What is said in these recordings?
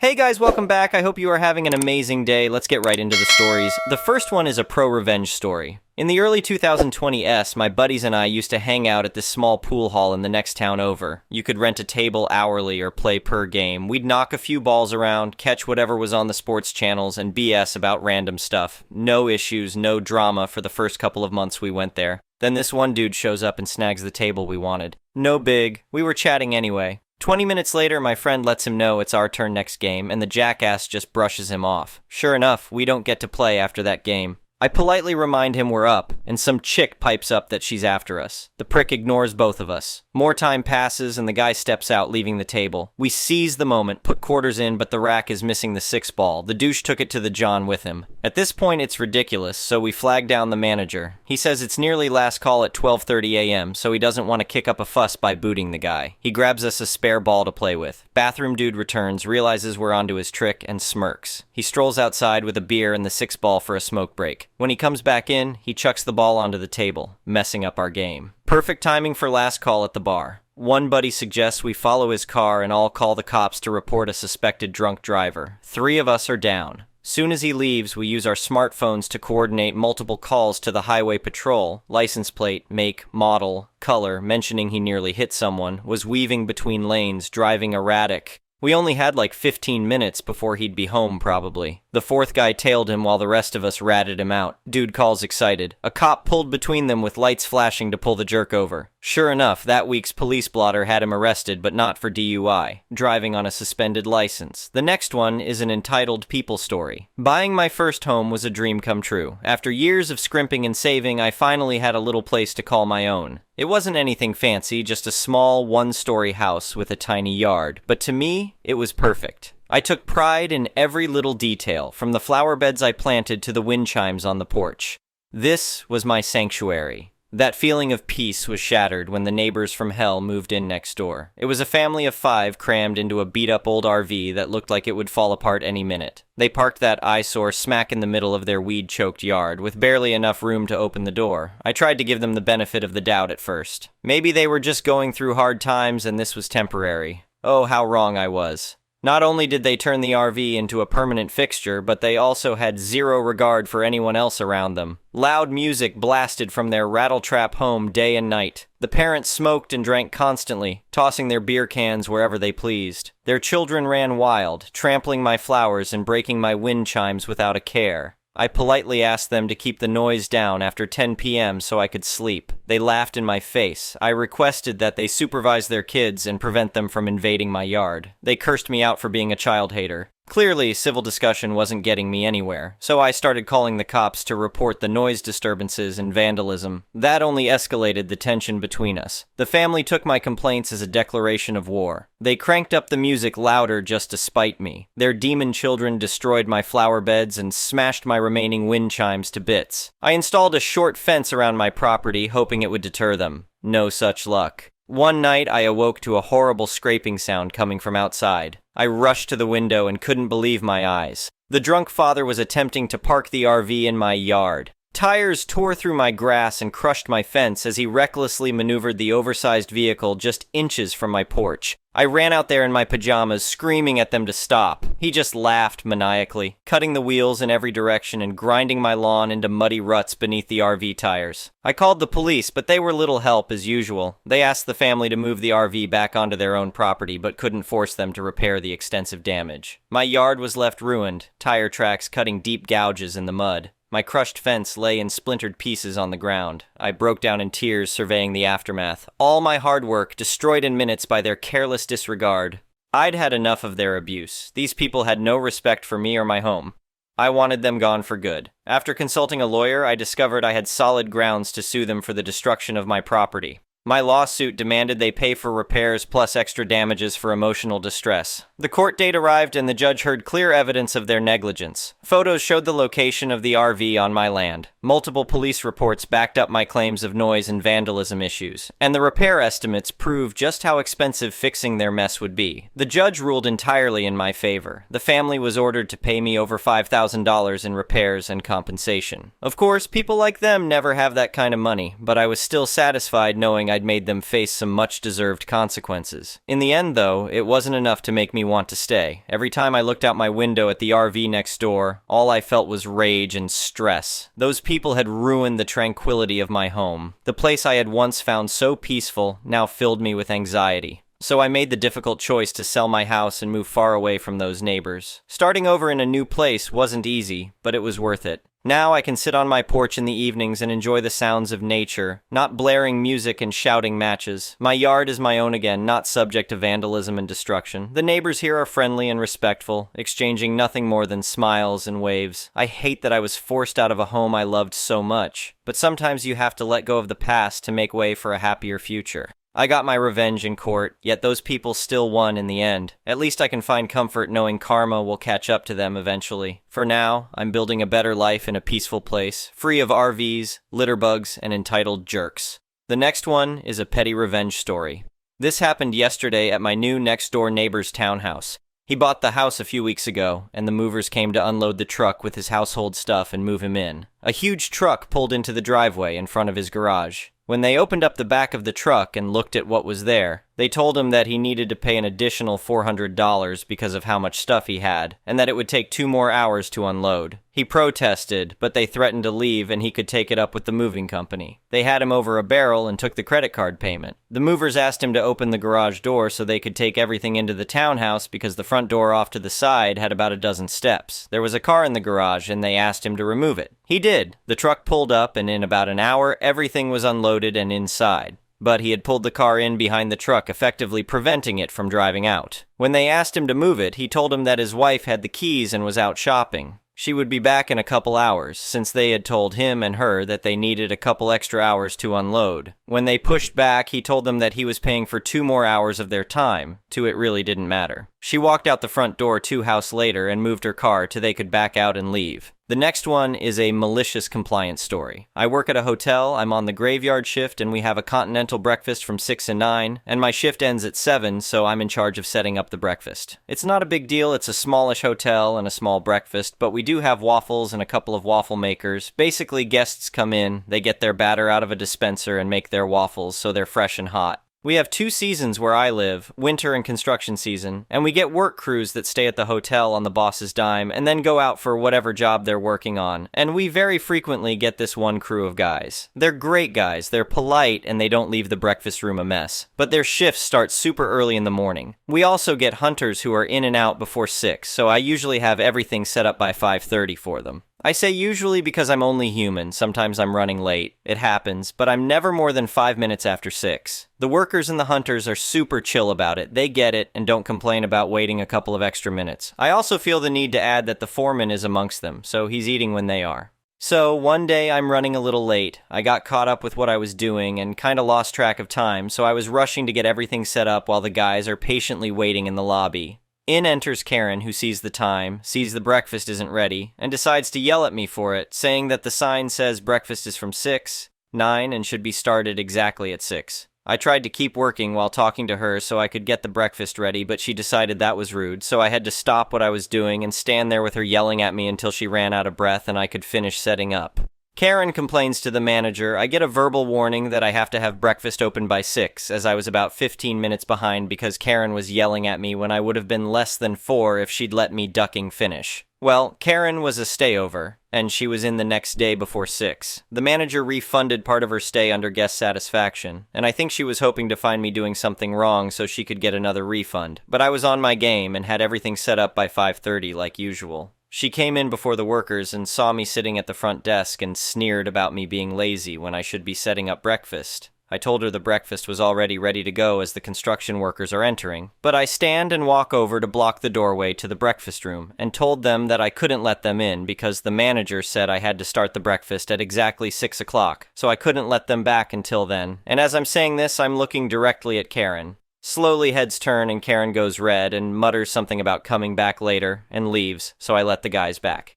Hey guys, welcome back. I hope you are having an amazing day. Let's get right into the stories. The first one is a pro-revenge story. In the early 2020s, my buddies and I used to hang out at this small pool hall in the next town over. You could rent a table hourly or play per game. We'd knock a few balls around, catch whatever was on the sports channels, and BS about random stuff. No issues, no drama for the first couple of months we went there. Then this one dude shows up and snags the table we wanted. No big. We were chatting anyway. 20 minutes later, my friend lets him know it's our turn next game, and the jackass just brushes him off. Sure enough, we don't get to play after that game. I politely remind him we're up, and some chick pipes up that she's after us. The prick ignores both of us. More time passes, and the guy steps out, leaving the table. We seize the moment, put quarters in, but the rack is missing the 6 ball. The douche took it to the John with him. At this point, it's ridiculous, so we flag down the manager. He says it's nearly last call at 12:30 a.m., so he doesn't want to kick up a fuss by booting the guy. He grabs us a spare ball to play with. Bathroom dude returns, realizes we're onto his trick, and smirks. He strolls outside with a beer and the 6 ball for a smoke break. When he comes back in, he chucks the ball onto the table, messing up our game. Perfect timing for last call at the bar. One buddy suggests we follow his car and all call the cops to report a suspected drunk driver. 3 of us are down. Soon as he leaves, we use our smartphones to coordinate multiple calls to the highway patrol. License plate, make, model, color, mentioning he nearly hit someone, was weaving between lanes, driving erratic. We only had like 15 minutes before he'd be home, probably. The 4th guy tailed him while the rest of us ratted him out. Dude calls excited. A cop pulled between them with lights flashing to pull the jerk over. Sure enough, that week's police blotter had him arrested, but not for DUI, driving on a suspended license. The next one is an entitled people story. Buying my first home was a dream come true. After years of scrimping and saving, I finally had a little place to call my own. It wasn't anything fancy, just a small, one-story house with a tiny yard. But to me, it was perfect. I took pride in every little detail, from the flower beds I planted to the wind chimes on the porch. This was my sanctuary. That feeling of peace was shattered when the neighbors from hell moved in next door. It was a family of 5 crammed into a beat-up old RV that looked like it would fall apart any minute. They parked that eyesore smack in the middle of their weed-choked yard, with barely enough room to open the door. I tried to give them the benefit of the doubt at first. Maybe they were just going through hard times and this was temporary. Oh, how wrong I was. Not only did they turn the RV into a permanent fixture, but they also had zero regard for anyone else around them. Loud music blasted from their rattletrap home day and night. The parents smoked and drank constantly, tossing their beer cans wherever they pleased. Their children ran wild, trampling my flowers and breaking my wind chimes without a care. I politely asked them to keep the noise down after 10 p.m. so I could sleep. They laughed in my face. I requested that they supervise their kids and prevent them from invading my yard. They cursed me out for being a child hater. Clearly, civil discussion wasn't getting me anywhere, so I started calling the cops to report the noise disturbances and vandalism. That only escalated the tension between us. The family took my complaints as a declaration of war. They cranked up the music louder just to spite me. Their demon children destroyed my flower beds and smashed my remaining wind chimes to bits. I installed a short fence around my property, hoping it would deter them. No such luck. One night, I awoke to a horrible scraping sound coming from outside. I rushed to the window and couldn't believe my eyes. The drunk father was attempting to park the RV in my yard. Tires tore through my grass and crushed my fence as he recklessly maneuvered the oversized vehicle just inches from my porch. I ran out there in my pajamas, screaming at them to stop. He just laughed maniacally, cutting the wheels in every direction and grinding my lawn into muddy ruts beneath the RV tires. I called the police, but they were little help as usual. They asked the family to move the RV back onto their own property, but couldn't force them to repair the extensive damage. My yard was left ruined, tire tracks cutting deep gouges in the mud. My crushed fence lay in splintered pieces on the ground. I broke down in tears surveying the aftermath. All my hard work destroyed in minutes by their careless disregard. I'd had enough of their abuse. These people had no respect for me or my home. I wanted them gone for good. After consulting a lawyer, I discovered I had solid grounds to sue them for the destruction of my property. My lawsuit demanded they pay for repairs plus extra damages for emotional distress. The court date arrived and the judge heard clear evidence of their negligence. Photos showed the location of the RV on my land. Multiple police reports backed up my claims of noise and vandalism issues, and the repair estimates proved just how expensive fixing their mess would be. The judge ruled entirely in my favor. The family was ordered to pay me over $5,000 in repairs and compensation. Of course, people like them never have that kind of money, but I was still satisfied knowing I'd made them face some much-deserved consequences. In the end, though, it wasn't enough to make me want to stay. Every time I looked out my window at the RV next door, all I felt was rage and stress. Those people had ruined the tranquility of my home. The place I had once found so peaceful now filled me with anxiety. So I made the difficult choice to sell my house and move far away from those neighbors. Starting over in a new place wasn't easy, but it was worth it. Now I can sit on my porch in the evenings and enjoy the sounds of nature, not blaring music and shouting matches. My yard is my own again, not subject to vandalism and destruction. The neighbors here are friendly and respectful, exchanging nothing more than smiles and waves. I hate that I was forced out of a home I loved so much, but sometimes you have to let go of the past to make way for a happier future. I got my revenge in court, yet those people still won in the end. At least I can find comfort knowing karma will catch up to them eventually. For now, I'm building a better life in a peaceful place, free of RVs, litterbugs, and entitled jerks. The next one is a petty revenge story. This happened yesterday at my new next-door neighbor's townhouse. He bought the house a few weeks ago, and the movers came to unload the truck with his household stuff and move him in. A huge truck pulled into the driveway in front of his garage. When they opened up the back of the truck and looked at what was there, they told him that he needed to pay an additional $400 because of how much stuff he had, and that it would take 2 more hours to unload. He protested, but they threatened to leave and he could take it up with the moving company. They had him over a barrel and took the credit card payment. The movers asked him to open the garage door so they could take everything into the townhouse because the front door off to the side had about a dozen steps. There was a car in the garage and they asked him to remove it. He did. The truck pulled up and in about an hour, everything was unloaded and inside. But he had pulled the car in behind the truck, effectively preventing it from driving out. When they asked him to move it, he told them that his wife had the keys and was out shopping. She would be back in a couple hours, since they had told him and her that they needed a couple extra hours to unload. When they pushed back, he told them that he was paying for 2 more hours of their time, to it really didn't matter. She walked out the front door 2 houses later and moved her car till they could back out and leave. The next one is a malicious compliance story. I work at a hotel, I'm on the graveyard shift, and we have a continental breakfast from 6 and 9, and my shift ends at 7, so I'm in charge of setting up the breakfast. It's not a big deal, it's a smallish hotel and a small breakfast, but we do have waffles and a couple of waffle makers. Basically, guests come in, they get their batter out of a dispenser and make their waffles so they're fresh and hot. We have 2 seasons where I live, winter and construction season, and we get work crews that stay at the hotel on the boss's dime and then go out for whatever job they're working on, and we very frequently get this one crew of guys. They're great guys, they're polite, and they don't leave the breakfast room a mess, but their shifts start super early in the morning. We also get hunters who are in and out before 6, so I usually have everything set up by 5:30 for them. I say usually because I'm only human, sometimes I'm running late, it happens, but I'm never more than 5 minutes after 6. The workers and the hunters are super chill about it, they get it and don't complain about waiting a couple of extra minutes. I also feel the need to add that the foreman is amongst them, so he's eating when they are. So, one day I'm running a little late. I got caught up with what I was doing and kinda lost track of time, so I was rushing to get everything set up while the guys are patiently waiting in the lobby. In enters Karen, who sees the time, sees the breakfast isn't ready, and decides to yell at me for it, saying that the sign says breakfast is from 6, 9, and should be started exactly at 6. I tried to keep working while talking to her so I could get the breakfast ready, but she decided that was rude, so I had to stop what I was doing and stand there with her yelling at me until she ran out of breath and I could finish setting up. Karen complains to the manager. I get a verbal warning that I have to have breakfast open by 6, as I was about 15 minutes behind because Karen was yelling at me when I would have been less than 4 if she'd let me ducking finish. Well, Karen was a stayover, and she was in the next day before 6. The manager refunded part of her stay under guest satisfaction, and I think she was hoping to find me doing something wrong so she could get another refund. But I was on my game and had everything set up by 5:30 like usual. She came in before the workers and saw me sitting at the front desk and sneered about me being lazy when I should be setting up breakfast. I told her the breakfast was already ready to go as the construction workers are entering, but I stand and walk over to block the doorway to the breakfast room and told them that I couldn't let them in because the manager said I had to start the breakfast at exactly 6 o'clock, so I couldn't let them back until then. And as I'm saying this, I'm looking directly at Karen. Slowly heads turn and Karen goes red and mutters something about coming back later and leaves, so I let the guys back.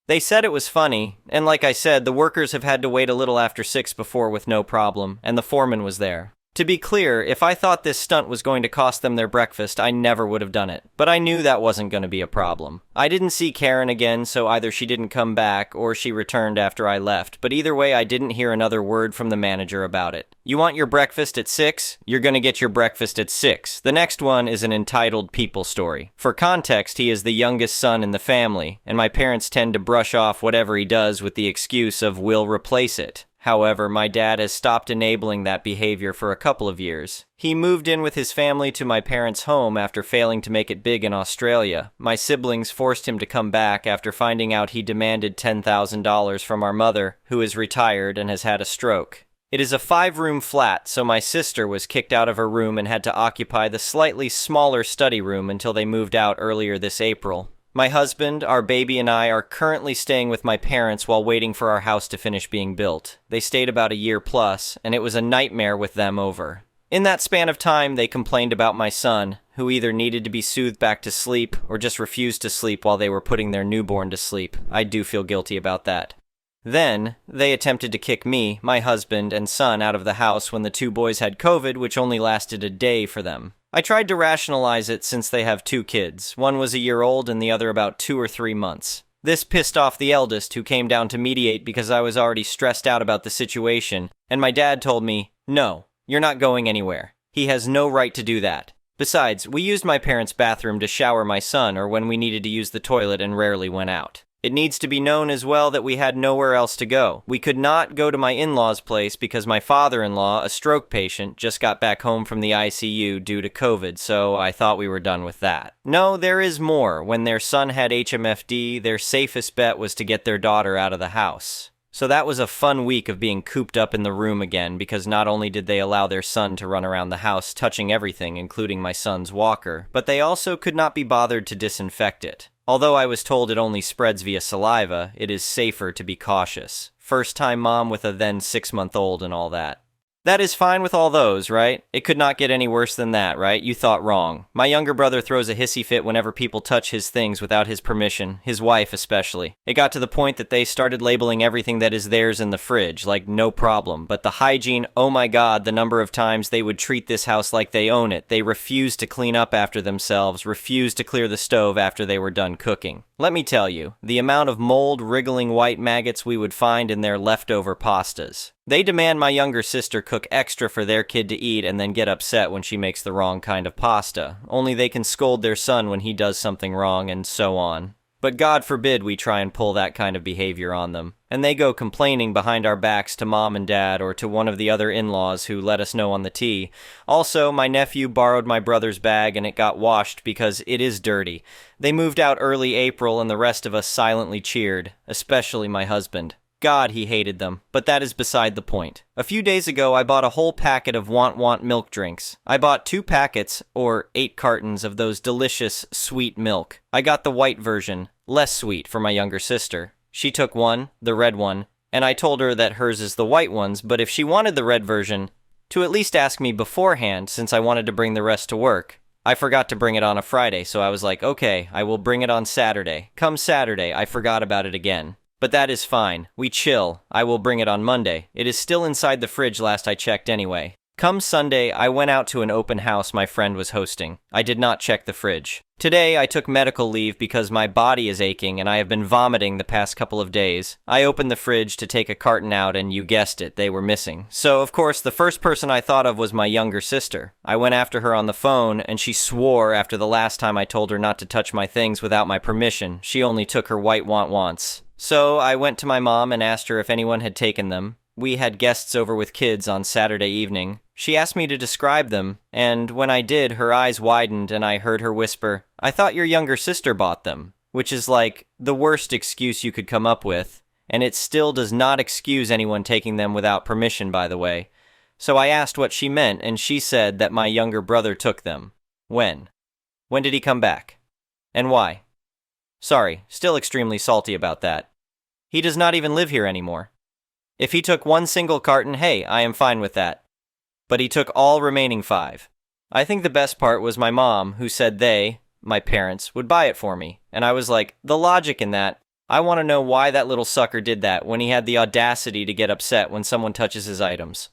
They said it was funny, and like I said, the workers have had to wait a little after 6 before with no problem, and the foreman was there. To be clear, if I thought this stunt was going to cost them their breakfast, I never would have done it. But I knew that wasn't going to be a problem. I didn't see Karen again, so either she didn't come back or she returned after I left. But either way, I didn't hear another word from the manager about it. You want your breakfast at 6? You're going to get your breakfast at 6. The next one is an entitled people story. For context, he is the youngest son in the family, and my parents tend to brush off whatever he does with the excuse of "we'll replace it." However, my dad has stopped enabling that behavior for a couple of years. He moved in with his family to my parents' home after failing to make it big in Australia. My siblings forced him to come back after finding out he demanded $10,000 from our mother, who is retired and has had a stroke. It is a 5-room flat, so my sister was kicked out of her room and had to occupy the slightly smaller study room until they moved out earlier this April. My husband, our baby, and I are currently staying with my parents while waiting for our house to finish being built. They stayed about a year plus, and it was a nightmare with them over. In that span of time, they complained about my son, who either needed to be soothed back to sleep or just refused to sleep while they were putting their newborn to sleep. I do feel guilty about that. Then, they attempted to kick me, my husband, and son out of the house when the 2 boys had COVID, which only lasted a day for them. I tried to rationalize it since they have 2 kids. One was a year old and the other about 2 or 3 months. This pissed off the eldest, who came down to mediate because I was already stressed out about the situation, and my dad told me, "No, you're not going anywhere. He has no right to do that." Besides, we used my parents' bathroom to shower my son or when we needed to use the toilet and rarely went out. It needs to be known as well that we had nowhere else to go. We could not go to my in-laws' place because my father-in-law, a stroke patient, just got back home from the ICU due to COVID, so I thought we were done with that. No, there is more. When their son had HMFD, their safest bet was to get their daughter out of the house. So that was a fun week of being cooped up in the room again, because not only did they allow their son to run around the house touching everything, including my son's walker, but they also could not be bothered to disinfect it. Although I was told it only spreads via saliva, it is safer to be cautious. First-time mom with a then 6-month-old and all that. That is fine with all those, right? It could not get any worse than that, right? You thought wrong. My younger brother throws a hissy fit whenever people touch his things without his permission, his wife especially. It got to the point that they started labeling everything that is theirs in the fridge, like no problem. But the hygiene, oh my god, the number of times they would treat this house like they own it. They refused to clean up after themselves, refused to clear the stove after they were done cooking. Let me tell you, the amount of mold, wriggling white maggots we would find in their leftover pastas. They demand my younger sister cook extra for their kid to eat and then get upset when she makes the wrong kind of pasta. Only they can scold their son when he does something wrong, and so on. But God forbid we try and pull that kind of behavior on them. And they go complaining behind our backs to mom and dad or to one of the other in-laws who let us know on the tea. Also, my nephew borrowed my brother's bag and it got washed because it is dirty. They moved out early April and the rest of us silently cheered, especially my husband. God, he hated them, but that is beside the point. A few days ago, I bought a whole packet of Want milk drinks. I bought 2 packets, or 8 cartons, of those delicious, sweet milk. I got the white version, less sweet, for my younger sister. She took one, the red one, and I told her that hers is the white ones, but if she wanted the red version, to at least ask me beforehand, since I wanted to bring the rest to work. I forgot to bring it on a Friday, so I was like, okay, I will bring it on Saturday. Come Saturday, I forgot about it again. But that is fine. We chill. I will bring it on Monday. It is still inside the fridge last I checked anyway. Come Sunday, I went out to an open house my friend was hosting. I did not check the fridge. Today, I took medical leave because my body is aching and I have been vomiting the past couple of days. I opened the fridge to take a carton out and you guessed it, they were missing. So, of course, the first person I thought of was my younger sister. I went after her on the phone and she swore after the last time I told her not to touch my things without my permission. She only took her white wants. So I went to my mom and asked her if anyone had taken them. We had guests over with kids on Saturday evening. She asked me to describe them, and when I did, her eyes widened and I heard her whisper, "I thought your younger sister bought them," which is like the worst excuse you could come up with, and it still does not excuse anyone taking them without permission, by the way. So I asked what she meant, and she said that my younger brother took them. When? When did he come back? And why? Sorry, still extremely salty about that. He does not even live here anymore. If he took 1 single carton, hey, I am fine with that. But he took all remaining 5. I think the best part was my mom, who said they, my parents, would buy it for me. And I was like, the logic in that, I want to know why that little sucker did that when he had the audacity to get upset when someone touches his items.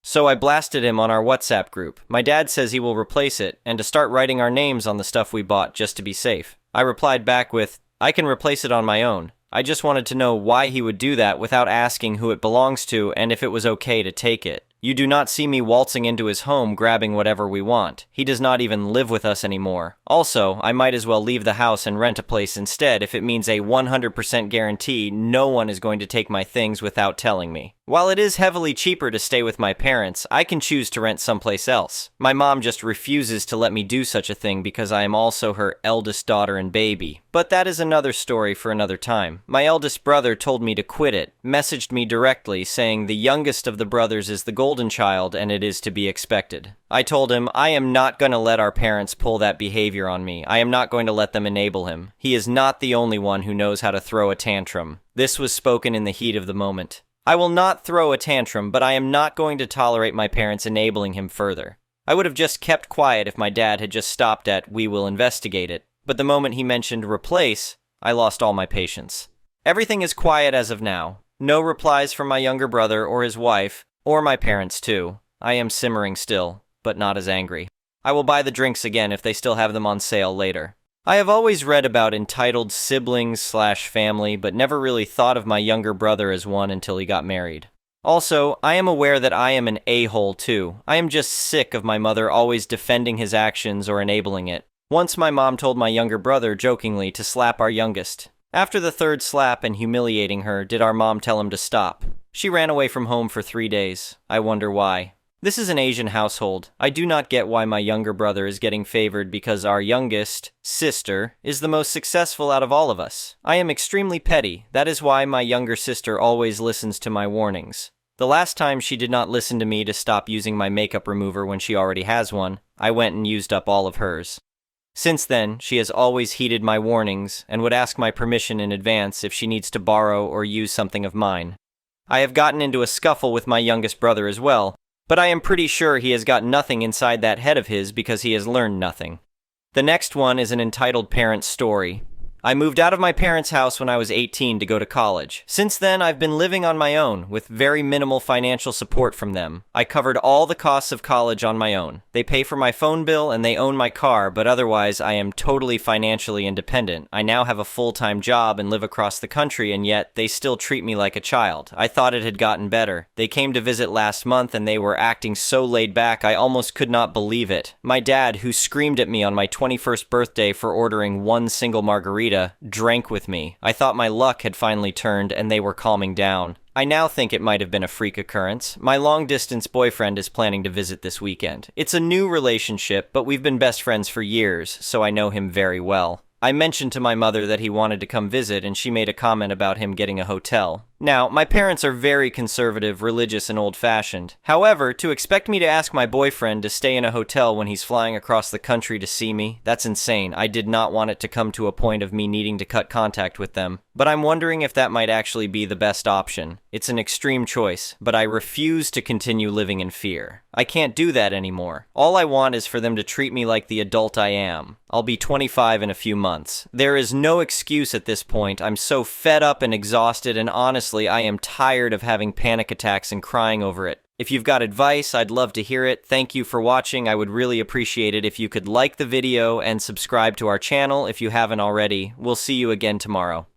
So I blasted him on our WhatsApp group. My dad says he will replace it, and to start writing our names on the stuff we bought just to be safe. I replied back with, I can replace it on my own. I just wanted to know why he would do that without asking who it belongs to and if it was okay to take it. You do not see me waltzing into his home grabbing whatever we want. He does not even live with us anymore. Also, I might as well leave the house and rent a place instead if it means a 100% guarantee no one is going to take my things without telling me. While it is heavily cheaper to stay with my parents, I can choose to rent someplace else. My mom just refuses to let me do such a thing because I am also her eldest daughter and baby. But that is another story for another time. My eldest brother told me to quit it, messaged me directly saying the youngest of the brothers is the golden child and it is to be expected. I told him, I am not going to let our parents pull that behavior on me. I am not going to let them enable him. He is not the only one who knows how to throw a tantrum. This was spoken in the heat of the moment. I will not throw a tantrum, but I am not going to tolerate my parents enabling him further. I would have just kept quiet if my dad had just stopped at, we will investigate it. But the moment he mentioned replace, I lost all my patience. Everything is quiet as of now. No replies from my younger brother or his wife, or my parents too. I am simmering still, but not as angry. I will buy the drinks again if they still have them on sale later. I have always read about entitled siblings/family, but never really thought of my younger brother as one until he got married. Also, I am aware that I am an a-hole too. I am just sick of my mother always defending his actions or enabling it. Once my mom told my younger brother jokingly to slap our youngest. After the third slap and humiliating her, did our mom tell him to stop? She ran away from home for 3 days. I wonder why. This is an Asian household. I do not get why my younger brother is getting favored because our youngest, sister, is the most successful out of all of us. I am extremely petty. That is why my younger sister always listens to my warnings. The last time she did not listen to me to stop using my makeup remover when she already has one, I went and used up all of hers. Since then, she has always heeded my warnings and would ask my permission in advance if she needs to borrow or use something of mine. I have gotten into a scuffle with my youngest brother as well, but I am pretty sure he has got nothing inside that head of his because he has learned nothing. The next one is an entitled parent story. I moved out of my parents' house when I was 18 to go to college. Since then, I've been living on my own, with very minimal financial support from them. I covered all the costs of college on my own. They pay for my phone bill and they own my car, but otherwise I am totally financially independent. I now have a full-time job and live across the country, and yet they still treat me like a child. I thought it had gotten better. They came to visit last month and they were acting so laid back I almost could not believe it. My dad, who screamed at me on my 21st birthday for ordering one single margarita, drank with me. I thought my luck had finally turned and they were calming down. I now think it might have been a freak occurrence. My long-distance boyfriend is planning to visit this weekend. It's a new relationship, but we've been best friends for years, so I know him very well. I mentioned to my mother that he wanted to come visit, and she made a comment about him getting a hotel. Now, my parents are very conservative, religious, and old-fashioned. However, to expect me to ask my boyfriend to stay in a hotel when he's flying across the country to see me, that's insane. I did not want it to come to a point of me needing to cut contact with them. But I'm wondering if that might actually be the best option. It's an extreme choice, but I refuse to continue living in fear. I can't do that anymore. All I want is for them to treat me like the adult I am. I'll be 25 in a few months. There is no excuse at this point. I'm so fed up and exhausted, and honestly, I am tired of having panic attacks and crying over it. If you've got advice, I'd love to hear it. Thank you for watching. I would really appreciate it if you could like the video and subscribe to our channel if you haven't already. We'll see you again tomorrow.